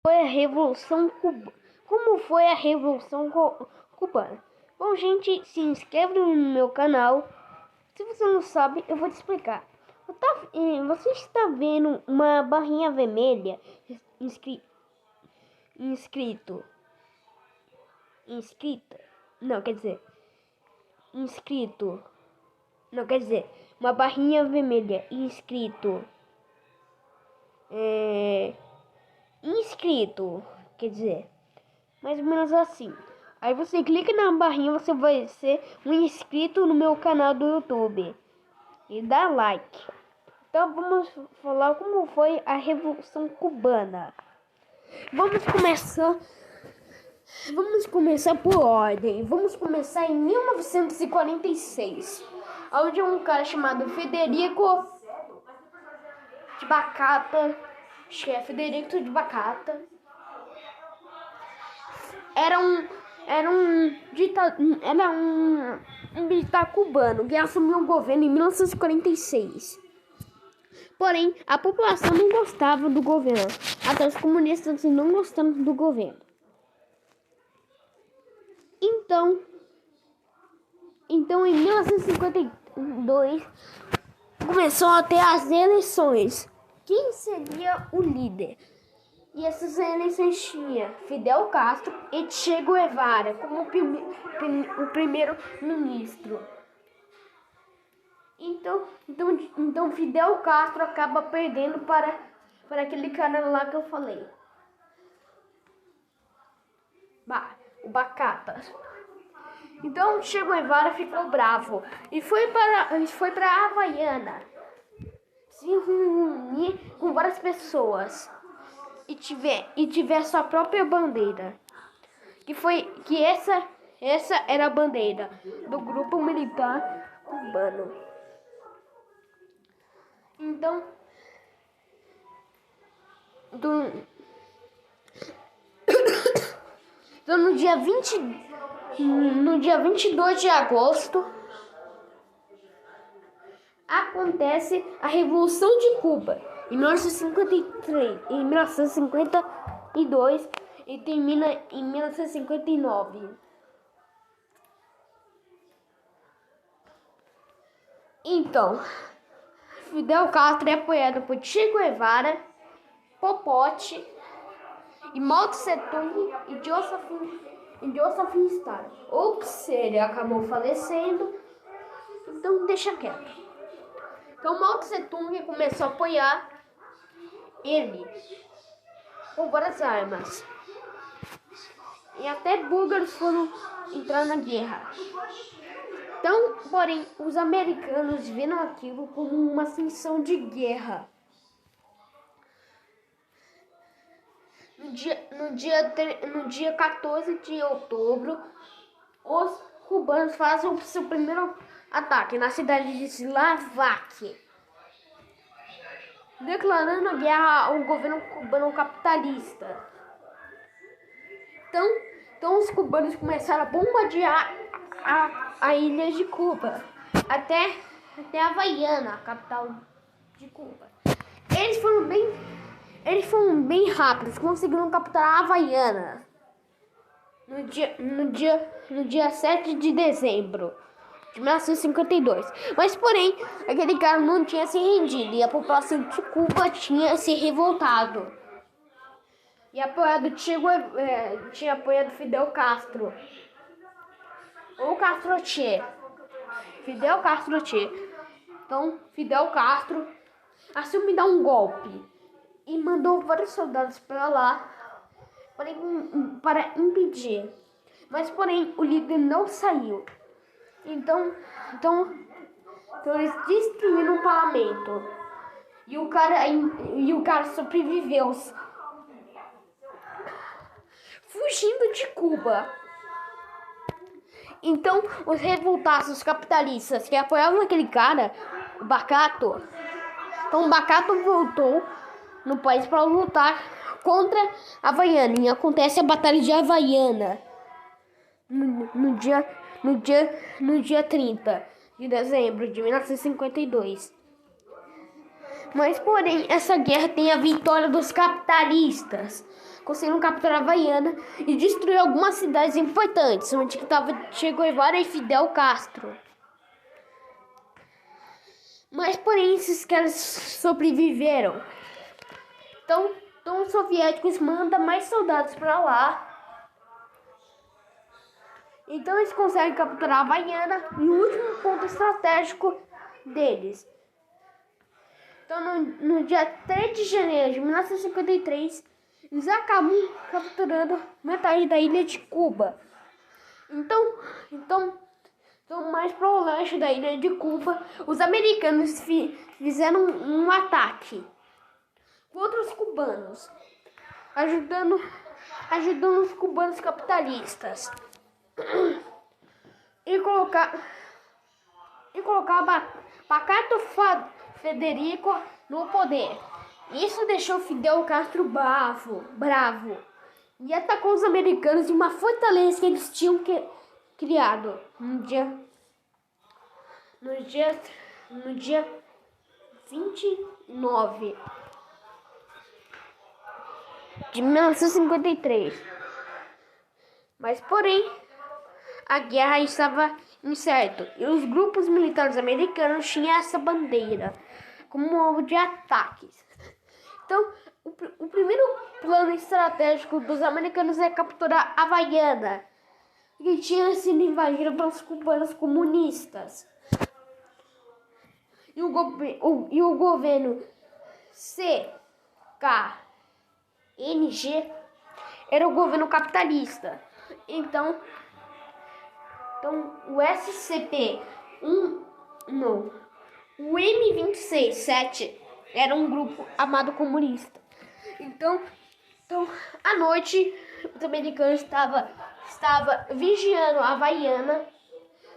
foi a Revolução Cubana? Como foi a Revolução Cubana? Bom, gente, se inscreve no meu canal. Se você não sabe, eu vou te explicar. Você está vendo uma barrinha vermelha inscrita? Não, quer dizer, uma barrinha vermelha inscrito, quer dizer, mais ou menos assim. Aí você clica na barrinha, você vai ser um inscrito no meu canal do YouTube e dá like. Então vamos falar como foi a Revolução Cubana. Vamos começar por ordem. Vamos começar em 1946, onde um cara chamado Federico de Bacata, Federico de Bacata, era um militar cubano que assumiu o governo em 1946. Porém, a população não gostava do governo, até os comunistas não gostavam do governo. Então, em 1952, começou a ter as eleições. Quem seria o líder? E essas eleições tinha Fidel Castro e Che Guevara como o primeiro-ministro. Então Fidel Castro acaba perdendo para aquele cara lá que eu falei. O Bacata. Então Che Guevara ficou bravo e foi para Havaiana se reunir com várias pessoas e tiver sua própria bandeira, que essa era a bandeira do grupo militar cubano. Então no dia 22 de agosto acontece a Revolução de Cuba em 1952 e termina em 1959. Então, Fidel Castro é apoiado por Che Guevara, Pol Pot e Mao Tse Tung e Joseph Stalin. Ops, ele acabou falecendo, então deixa quieto. Então Mao Tse Tung começou a apoiar ele com várias armas. E até búlgaros foram entrar na guerra. Então, porém, os americanos viram aquilo como uma ascensão de guerra. No dia 14 de outubro, os cubanos fazem o seu primeiro ataque na cidade de Eslováquia, declarando a guerra ao governo cubano capitalista. Então os cubanos começaram a bombardear a ilha de Cuba, até Havaiana, a capital de Cuba. Eles foram bem rápidos, conseguiram capturar a Havaiana no dia 7 de dezembro de 1952. Mas, porém, aquele cara não tinha se rendido e a população de Cuba tinha se revoltado. E tinha apoiado Fidel Castro. Ou Castro Che. Fidel Castro Che. Então, Fidel Castro assumiu dar um golpe e mandou vários soldados para lá para impedir. Mas, porém, o líder não saiu. Então eles destruíram o parlamento. E o cara sobreviveu, fugindo de Cuba. Então, os revoltados, os capitalistas que apoiavam aquele cara, o Bacato. Então, o Bacato voltou no país para lutar contra a Havaiana. E acontece a Batalha de Havaiana no dia 30 de dezembro de 1952. Mas, porém, essa guerra tem a vitória dos capitalistas. conseguiram capturar a Havaiana e destruir algumas cidades importantes, onde estava Che Guevara e Fidel Castro. Mas, porém, esses caras sobreviveram. Então os soviéticos mandam mais soldados para lá. Então eles conseguem capturar a Havaiana e o último ponto estratégico deles. Então no dia 3 de janeiro de 1953, eles acabam capturando metade da ilha de Cuba. Então mais para o leste da ilha de Cuba, os americanos fizeram um ataque contra os cubanos, ajudando os cubanos capitalistas. E colocar Pacato Federico no poder. Isso deixou Fidel Castro bravo e atacou os americanos em uma fortaleza que eles tinham criado no dia 29 de 1953. Mas, porém, a guerra estava incerta e os grupos militares americanos tinham essa bandeira como alvo de ataques. Então, o primeiro plano estratégico dos americanos é capturar a Havaiana, que tinha sido invadida pelos cubanos comunistas. E o governo CKNG era o governo capitalista. Então o o M267 era um grupo armado comunista. Então à noite os americanos estavam vigiando a Havaiana,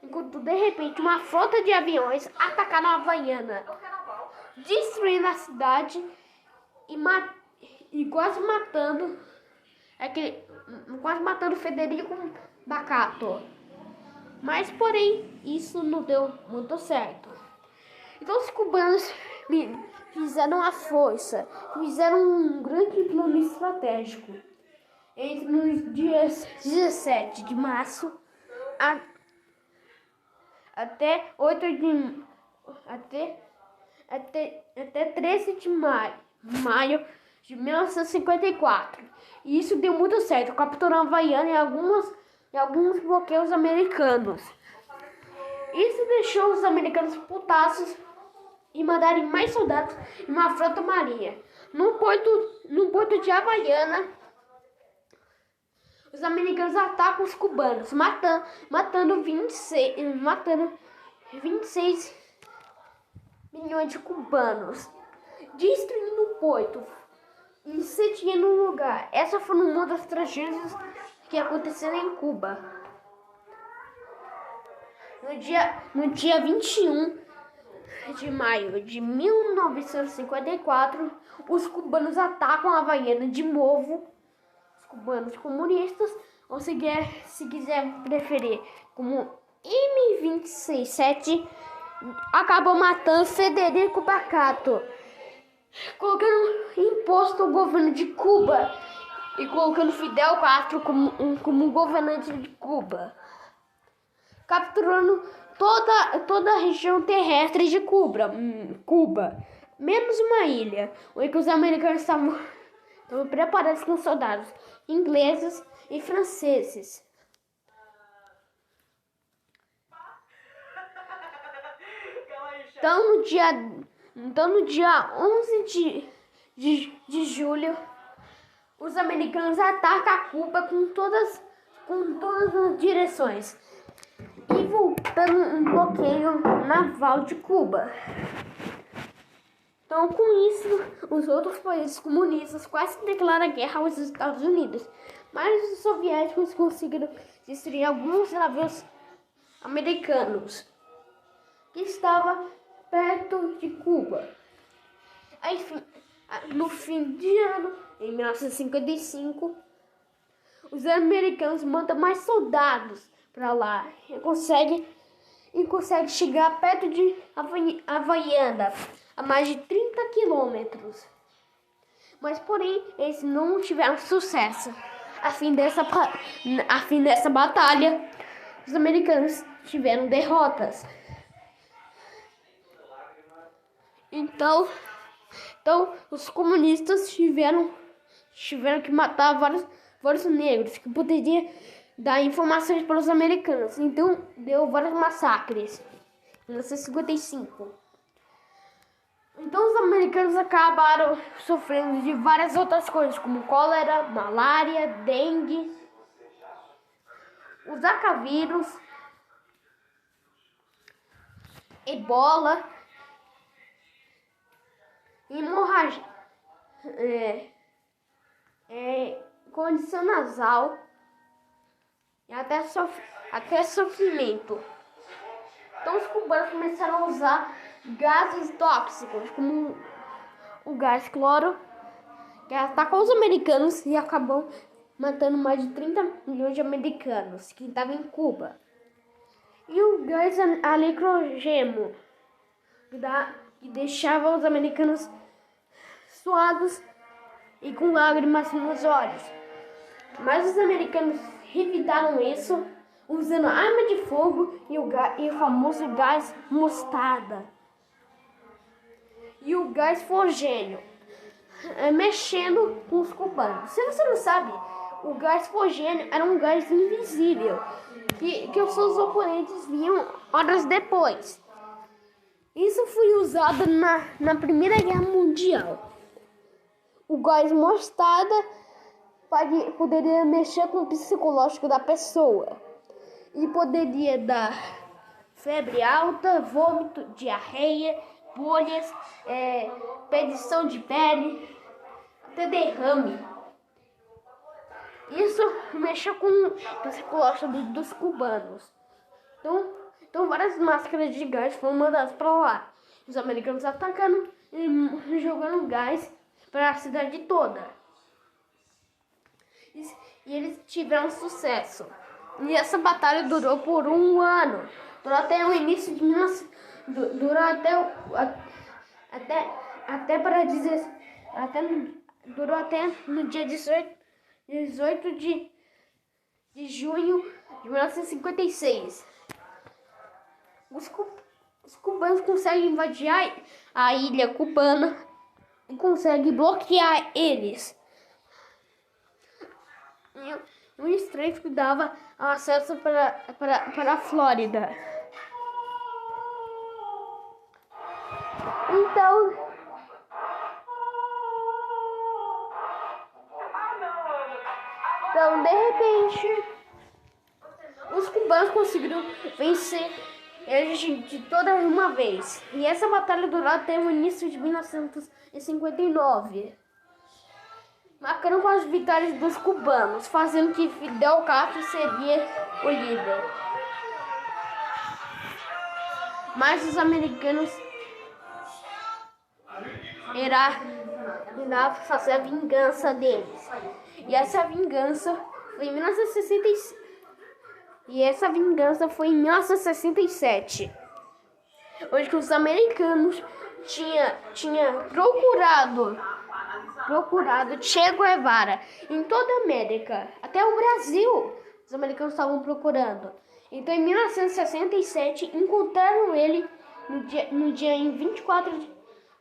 enquanto de repente uma frota de aviões atacaram a Havaiana, destruindo a cidade e quase matando Federico Bacato. Mas, porém, isso não deu muito certo. Então os cubanos fizeram a força, fizeram um grande plano estratégico. Entre nos dias 17 de março até 13 de maio de 1954. E isso deu muito certo, capturando a Havaiana e alguns bloqueios americanos. Isso deixou os americanos putaços e mandarem mais soldados e uma frota marinha. No porto de Havaiana, os americanos atacam os cubanos, matando 26 milhões de cubanos, destruindo o porto e sediando o lugar. Essa foi uma das tragédias que aconteceram em Cuba. No dia 21 de maio de 1954, os cubanos atacam a Havaiana de novo. Os cubanos comunistas, ou se quiser preferir como M267, acabam matando Federico Bacato, colocando imposto ao governo de Cuba e colocando Fidel Castro como governante de Cuba, capturando toda a região terrestre de Cuba, menos uma ilha, onde os americanos estavam preparados com soldados ingleses e franceses. Então, no dia 11 de julho, os americanos atacam a Cuba com todas as direções e voltando um bloqueio naval de Cuba. Então, com isso, os outros países comunistas quase declaram guerra aos Estados Unidos, mas os soviéticos conseguiram destruir alguns navios americanos que estavam perto de Cuba. Aí, no fim de ano, em 1955, os americanos mandam mais soldados para lá e conseguem chegar perto de Havaiana, a mais de 30 quilômetros. Mas porém eles não tiveram sucesso. A fim dessa batalha, os americanos tiveram derrotas. Então os comunistas tiveram que matar vários negros que poderiam dar informações para os americanos. Então deu vários massacres em 1955. Então os americanos acabaram sofrendo de várias outras coisas, como cólera, malária, dengue, o Zika vírus, ebola, hemorragia, condição nasal e até sofrimento. Então os cubanos começaram a usar gases tóxicos, como o gás cloro, que atacou os americanos e acabou matando mais de 30 milhões de americanos que estavam em Cuba. E o gás lacrimogêneo, que deixava os americanos suados e com lágrimas nos olhos. Mas os americanos revidaram isso usando arma de fogo e o famoso gás mostarda. E o gás fogênio, mexendo com os cubanos. Se você não sabe, o gás fogênio era um gás invisível que os seus oponentes viam horas depois. Isso foi usado na Primeira Guerra Mundial. O gás mostarda poderia mexer com o psicológico da pessoa e poderia dar febre alta, vômito, diarreia, bolhas, perdição de pele, até derrame. Isso mexeu com o psicológico dos cubanos. Então várias máscaras de gás foram mandadas para lá. Os americanos atacando e jogando gás para a cidade toda. E eles tiveram sucesso. E essa batalha durou por 1 ano. Durou até o início de 19... Durou até no dia 18 de junho de 1956. Os cubanos conseguem invadir a ilha cubana e conseguem bloquear eles. E um estreito que dava acesso para a Flórida. Então, de repente, os cubanos conseguiram vencer eles de toda uma vez. E essa batalha durou até o início de 1959. Marcando com as vitórias dos cubanos, fazendo que Fidel Castro seria o líder. Mas os americanos irá fazer a vingança deles. E essa vingança foi em 1966. E essa vingança foi em 1967. Onde que os americanos tinham procurado Che Guevara em toda a América, até o Brasil. Os americanos estavam procurando. Então, em 1967, encontraram ele no dia em 24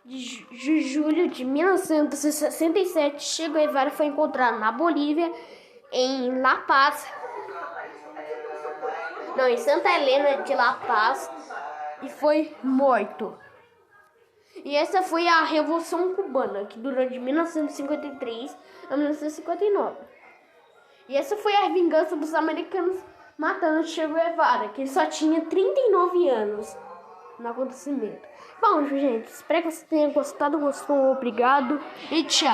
de julho de 1967. Che Guevara foi encontrado na Bolívia, em La Paz, em Santa Helena de La Paz, e foi morto. E essa foi a Revolução Cubana, que durou de 1953 a 1959. E essa foi a vingança dos americanos matando Che Guevara, que ele só tinha 39 anos no acontecimento. Bom, gente, espero que você tenha gostado. Obrigado e tchau.